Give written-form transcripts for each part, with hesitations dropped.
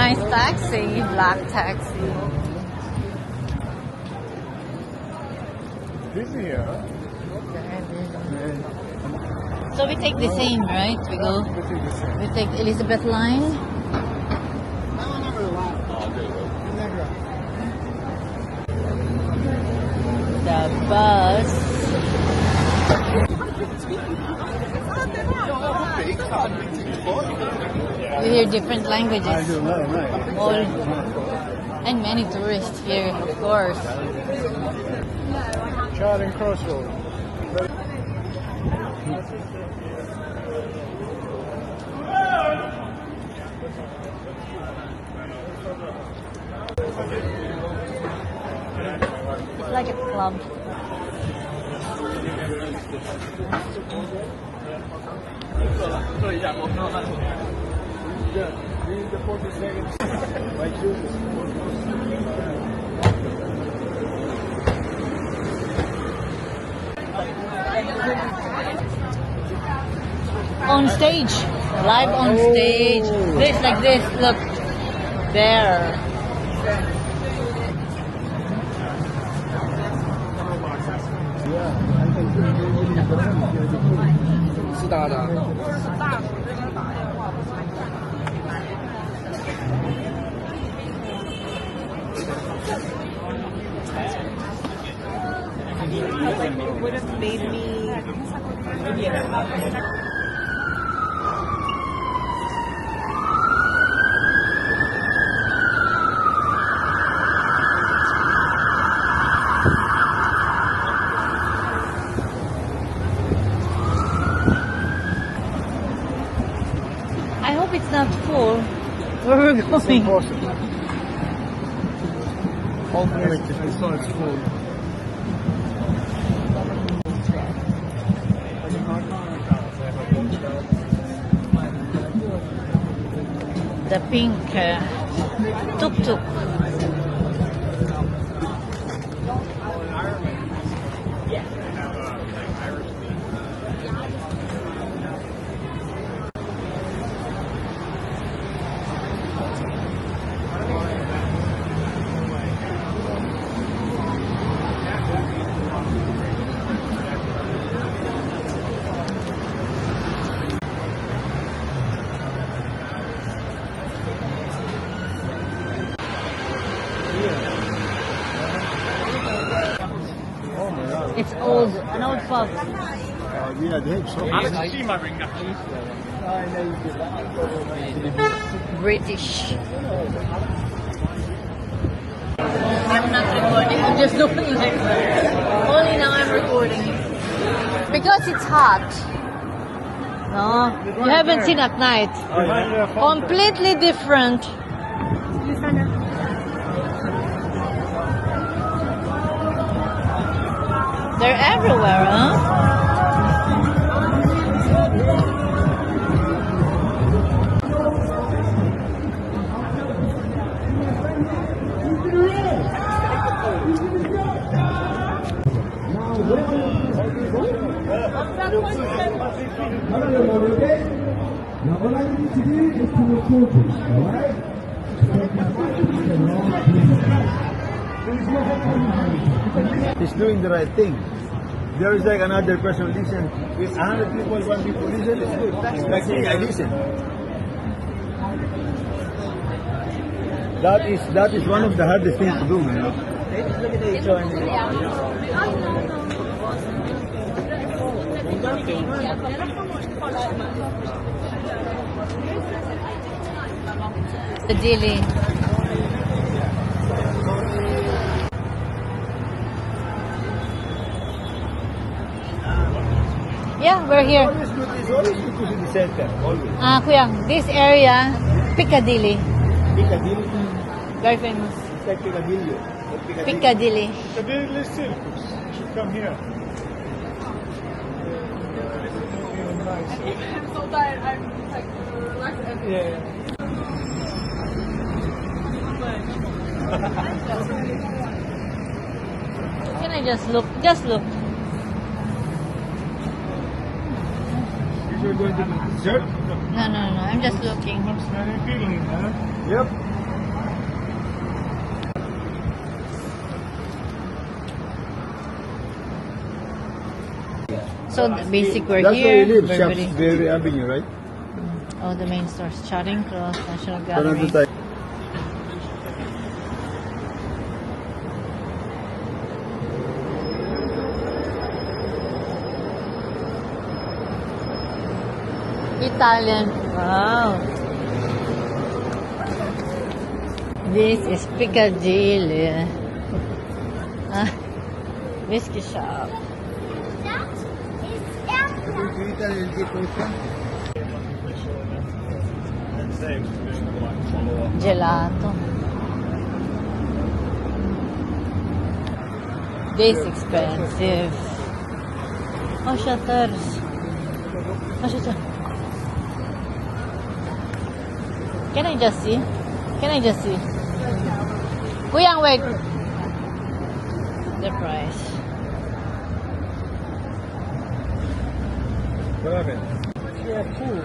Nice taxi, black taxi. Busy here, huh? So we take the same, right? We go. We take Elizabeth Line. The bus. You hear different languages. All and many tourists here, of course. Charing Crossroad. It's like a club. On stage, live on stage. This like this. Look there. Would have made me. I hope it's not full. Where we're going? It's impossible. All connected, it's not full. The pink tuk-tuk. It's old, an old pub. Yeah, they have so British. I'm not recording, I'm just doing like that. Only now I'm recording. Because it's hot. No, you haven't seen at night. Completely different. They're everywhere, huh? He's doing the right thing. There is like another person listen. If 100 people, 1 people listen, it's good. Like me, I listen. That is one of the hardest things to do, you know. The Dili. Yeah, we're here. It's always good to see the center, always. Kuya, this area, Piccadilly. Piccadilly? Very famous. It's like Piccadilly. Piccadilly. Piccadilly Circus. You should come here. I'm so tired. I'm like relaxed. Yeah. Can I just look? Just look. You you're going to do dessert? No, no, no. I'm just looking. Yep. So basic, we're That's here. where you live, Burberry. Shaftesbury Avenue, right? Oh, the main stores. Charing Cross National Another Gallery. time. Italian. Wow. This is Piccadilly. Whiskey shop. Gelato. This expensive. Oh, shutters. Oh, shutters. Can I just see? Can I just see? Kuyang, wait. The price. What happened? Yeah, cool.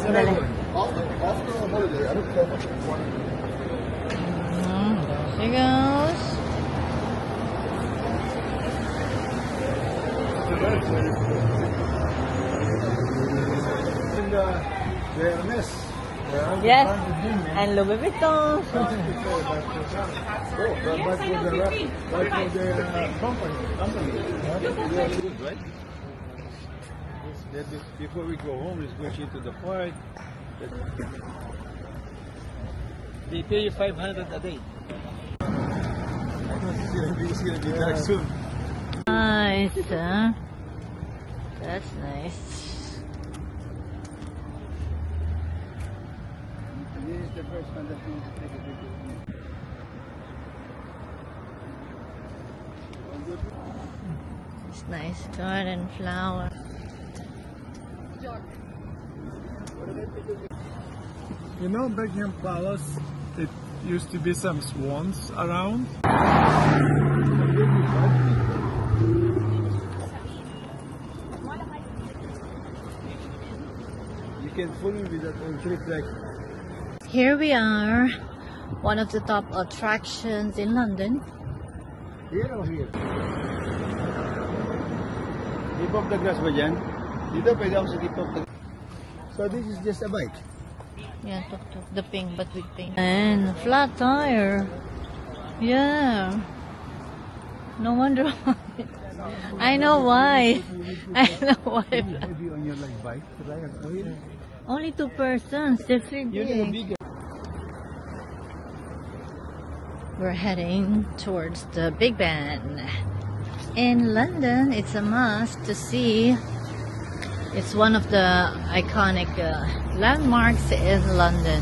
Dali. Here goes. Yes, and Louis Vuitton. Good, right? Before we go home, let's go into the park. They pay you 500 a day. It's gonna be back soon. Nice, huh? That's nice. This is the first one that we take a picture. It's nice. Garden flower. You know, Buckingham Palace, it used to be some swans around. You can fool me with that old trick like. Here we are, one of the top attractions in London. Here or here? Tip of the grass ba dyan? Dito pwede ako sa tip of the. So this is just a bike. Yeah, tuk-tuk, the pink, but with pink. And flat tire. Yeah. No wonder why. I know why. I know why. Heavy on your like bike, right? Only 2 persons. They're pretty big. We're heading towards the Big Ben. In London, it's a must to see. It's one of the iconic landmarks in London.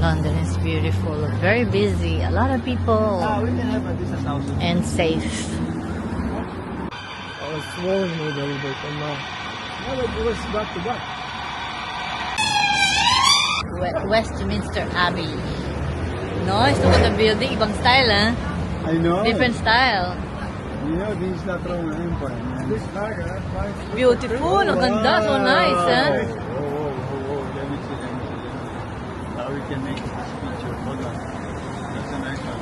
London is beautiful, very busy, a lot of people, We can have this as houses. and safe. I was swollen a little bit, and now No, but it was back to back. Westminster Abbey. Nice, look at the building, ibang style, huh? I know. Different style. You know, this is not Roman Empire, man. this bag, Beautiful, ang ganda, so nice, huh? Let me see. Now we can make this picture. Hold on. That's a nice one.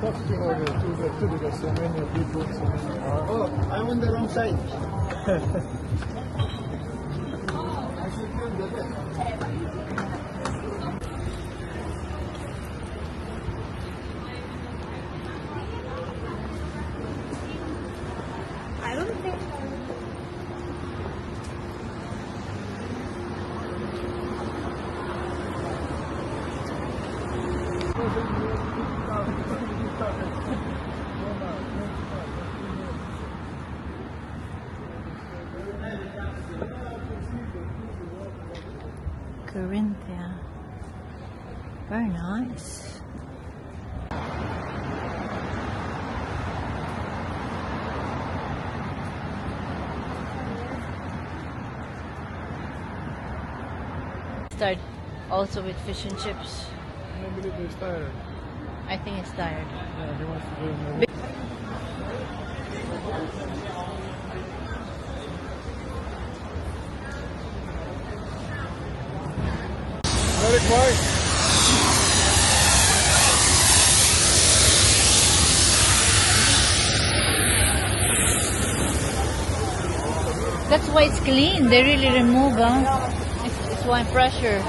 tough to order too because so many people, so many are. Oh, I'm on the wrong side. I don't think Corinthia. Very nice. Start also with fish and chips. I believe he's tired. I think it's tired. Yeah, he wants to do more. Very quiet. That's why it's clean. They really remove, it's why pressure.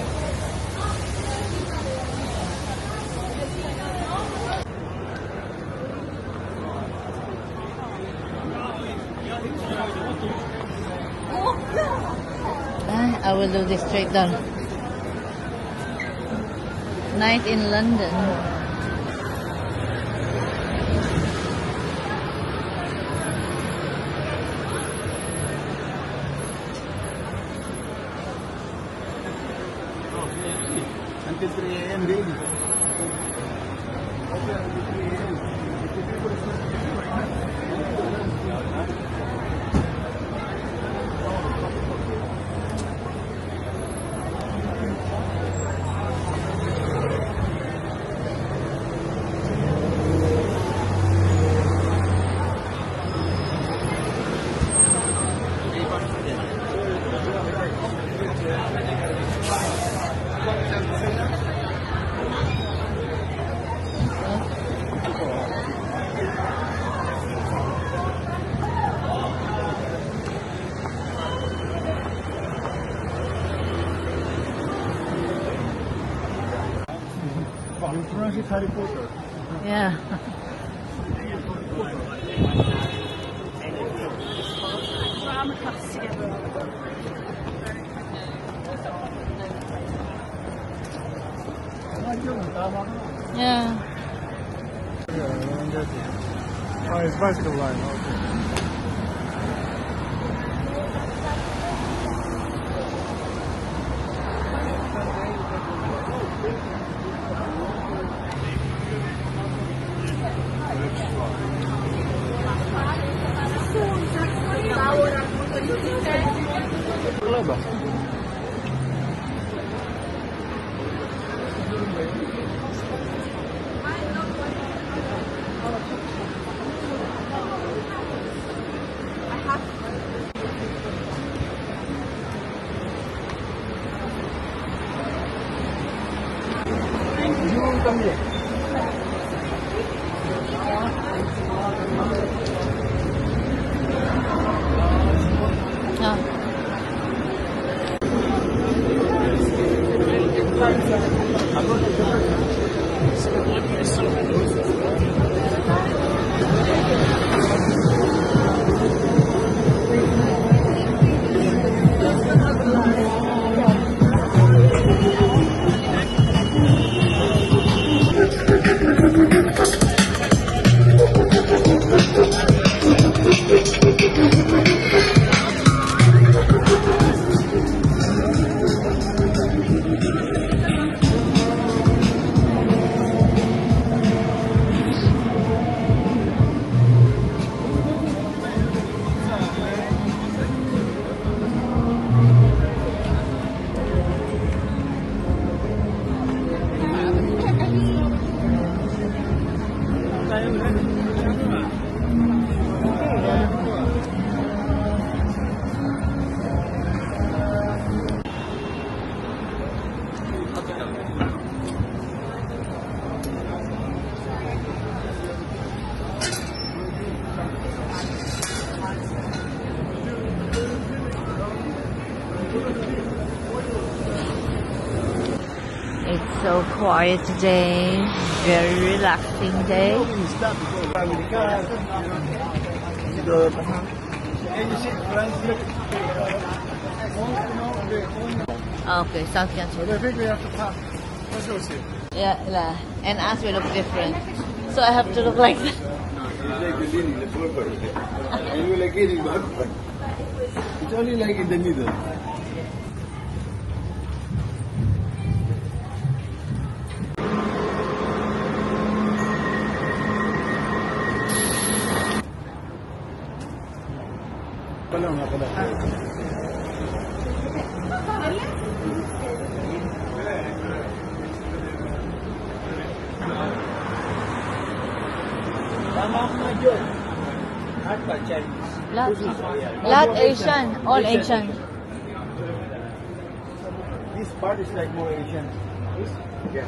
I will do this straight down. Night in London. Until 3 a.m. daily. You pronounce it Harry Potter. Yeah. Yeah. Oh, it's bicycle line. Okay. Wala ba? Yung kami. No. It's so quiet today. Very relaxing day. Okay, South Kansas. So I think we have to pass. Let's go see. Yeah, and us we look different. So I have to look like that. It's only like in the middle. Pala nga pala. Tama ko na dyan. Lahat ba Chinese? Lahat Asian. All Asian. This part is like more Asian. Yeah.